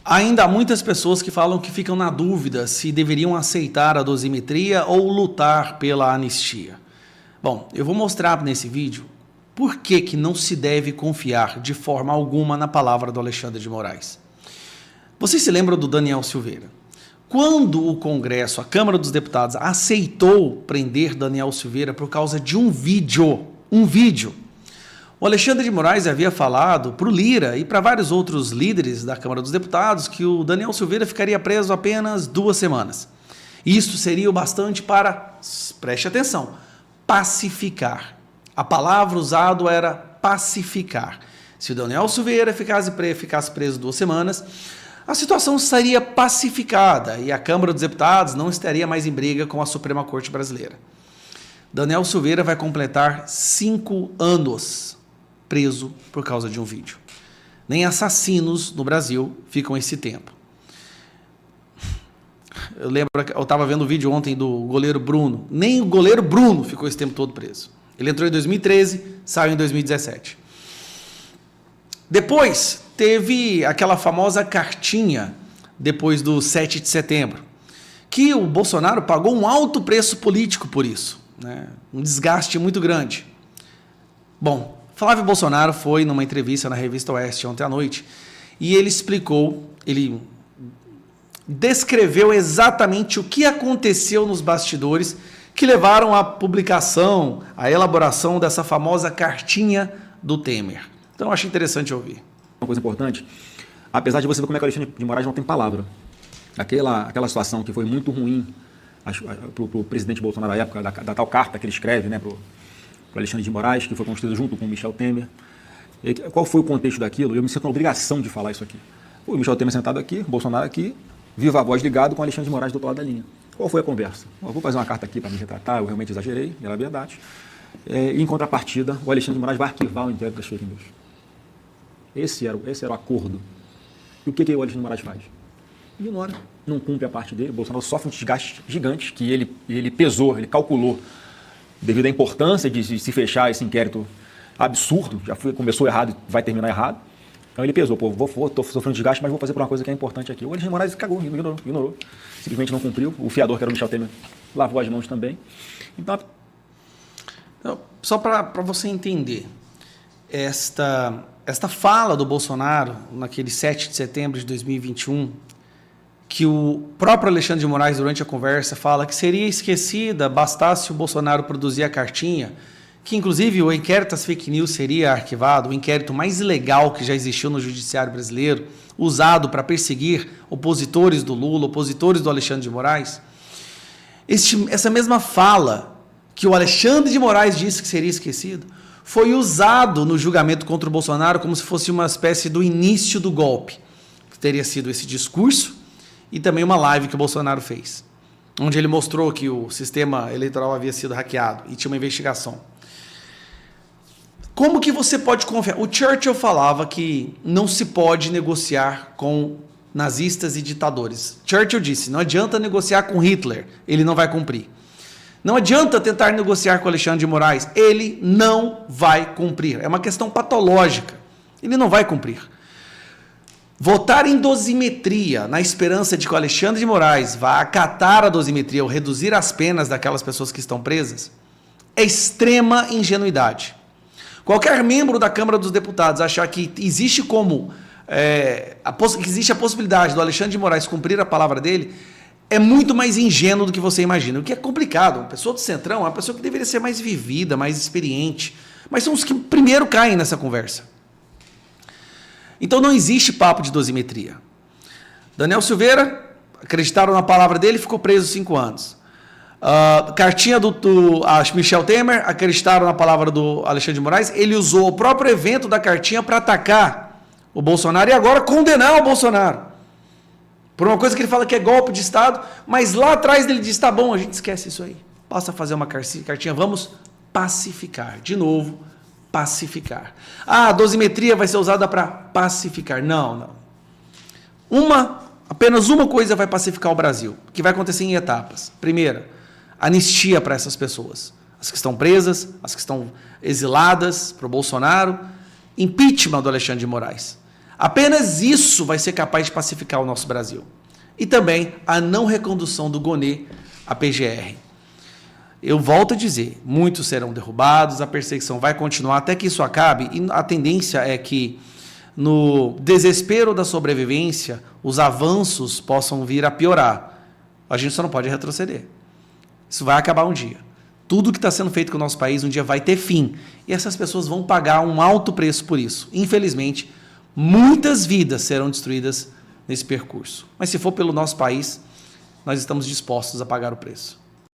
Ainda há muitas pessoas que falam que ficam na dúvida se deveriam aceitar a dosimetria ou lutar pela anistia. Bom, eu vou mostrar nesse vídeo por que não se deve confiar de forma alguma na palavra do Alexandre de Moraes. Vocês se lembram do Daniel Silveira? Quando o Congresso, a Câmara dos Deputados, aceitou prender Daniel Silveira por causa de um vídeo, o Alexandre de Moraes havia falado para o Lira e para vários outros líderes da Câmara dos Deputados que o Daniel Silveira ficaria preso apenas 2 semanas. Isso seria o bastante para, preste atenção, pacificar. A palavra usada era pacificar. Se o Daniel Silveira ficasse preso 2 semanas, a situação seria pacificada e a Câmara dos Deputados não estaria mais em briga com a Suprema Corte Brasileira. Daniel Silveira vai completar 5 anos preso por causa de um vídeo. Nem assassinos no Brasil ficam esse tempo. Eu lembro que eu estava vendo o vídeo ontem do goleiro Bruno. Nem o goleiro Bruno ficou esse tempo todo preso. Ele entrou em 2013, saiu em 2017. Depois teve aquela famosa cartinha, depois do 7 de setembro, que o Bolsonaro pagou um alto preço político por isso, né? Um desgaste muito grande. Bom, Flávio Bolsonaro foi numa entrevista na Revista Oeste ontem à noite e ele descreveu exatamente o que aconteceu nos bastidores que levaram à publicação, à elaboração dessa famosa cartinha do Temer. Então, eu acho interessante ouvir. Uma coisa importante, apesar de você ver como é que o Alexandre de Moraes não tem palavra, aquela situação que foi muito ruim para o presidente Bolsonaro na época, da tal carta que ele escreve, né, para o Alexandre de Moraes, que foi construída junto com o Michel Temer. E qual foi o contexto daquilo? Eu me sinto na obrigação de falar isso aqui. O Michel Temer sentado aqui, o Bolsonaro aqui, viva a voz ligado com o Alexandre de Moraes do outro lado da linha. Qual foi a conversa? Eu vou fazer uma carta aqui para me retratar, eu realmente exagerei, era verdade. E em contrapartida, o Alexandre de Moraes vai arquivar o inquérito das fake news. Esse era o acordo. E o que o Alexandre de Moraes faz? Ignora, não cumpre a parte dele. O Bolsonaro sofre um desgaste gigante que ele pesou, ele calculou, devido à importância de se fechar esse inquérito absurdo, começou errado e vai terminar errado. Então ele pesou, estou sofrendo desgaste, mas vou fazer por uma coisa que é importante aqui. O Alexandre de Moraes cagou, ignorou, simplesmente não cumpriu. O fiador, que era o Michel Temer, lavou as mãos também. Então, só para você entender, esta fala do Bolsonaro, naquele 7 de setembro de 2021, que o próprio Alexandre de Moraes, durante a conversa, fala que seria esquecida, bastasse o Bolsonaro produzir a cartinha, que inclusive o inquérito das fake news seria arquivado, o inquérito mais ilegal que já existiu no judiciário brasileiro, usado para perseguir opositores do Lula, opositores do Alexandre de Moraes. Essa mesma fala que o Alexandre de Moraes disse que seria esquecido, foi usado no julgamento contra o Bolsonaro como se fosse uma espécie do início do golpe, que teria sido esse discurso e também uma live que o Bolsonaro fez, onde ele mostrou que o sistema eleitoral havia sido hackeado e tinha uma investigação. Como que você pode confiar? O Churchill falava que não se pode negociar com nazistas e ditadores. Churchill disse, não adianta negociar com Hitler, ele não vai cumprir. Não adianta tentar negociar com Alexandre de Moraes, ele não vai cumprir. É uma questão patológica, ele não vai cumprir. Votar em dosimetria, na esperança de que o Alexandre de Moraes vá acatar a dosimetria ou reduzir as penas daquelas pessoas que estão presas, é extrema ingenuidade. Qualquer membro da Câmara dos Deputados achar que existe existe a possibilidade do Alexandre de Moraes cumprir a palavra dele, é muito mais ingênuo do que você imagina. O que é complicado. Uma pessoa do Centrão é uma pessoa que deveria ser mais vivida, mais experiente. Mas são os que primeiro caem nessa conversa. Então não existe papo de dosimetria. Daniel Silveira, acreditaram na palavra dele, ficou preso 5 anos. Cartinha do Michel Temer, acreditaram na palavra do Alexandre de Moraes. Ele usou o próprio evento da cartinha para atacar o Bolsonaro e agora condenar o Bolsonaro. Por uma coisa que ele fala que é golpe de Estado, mas lá atrás ele diz, tá bom, a gente esquece isso aí. Passa a fazer uma cartinha, vamos pacificar. De novo, pacificar. A dosimetria vai ser usada para pacificar. Não. Apenas uma coisa vai pacificar o Brasil, que vai acontecer em etapas. Primeira, anistia para essas pessoas. As que estão presas, as que estão exiladas para o Bolsonaro. Impeachment do Alexandre de Moraes. Apenas isso vai ser capaz de pacificar o nosso Brasil. E também a não recondução do Gonê à PGR. Eu volto a dizer, muitos serão derrubados, a perseguição vai continuar até que isso acabe, e a tendência é que, no desespero da sobrevivência, os avanços possam vir a piorar. A gente só não pode retroceder. Isso vai acabar um dia. Tudo que está sendo feito com o nosso país um dia vai ter fim. E essas pessoas vão pagar um alto preço por isso. Infelizmente, muitas vidas serão destruídas nesse percurso. Mas se for pelo nosso país, nós estamos dispostos a pagar o preço.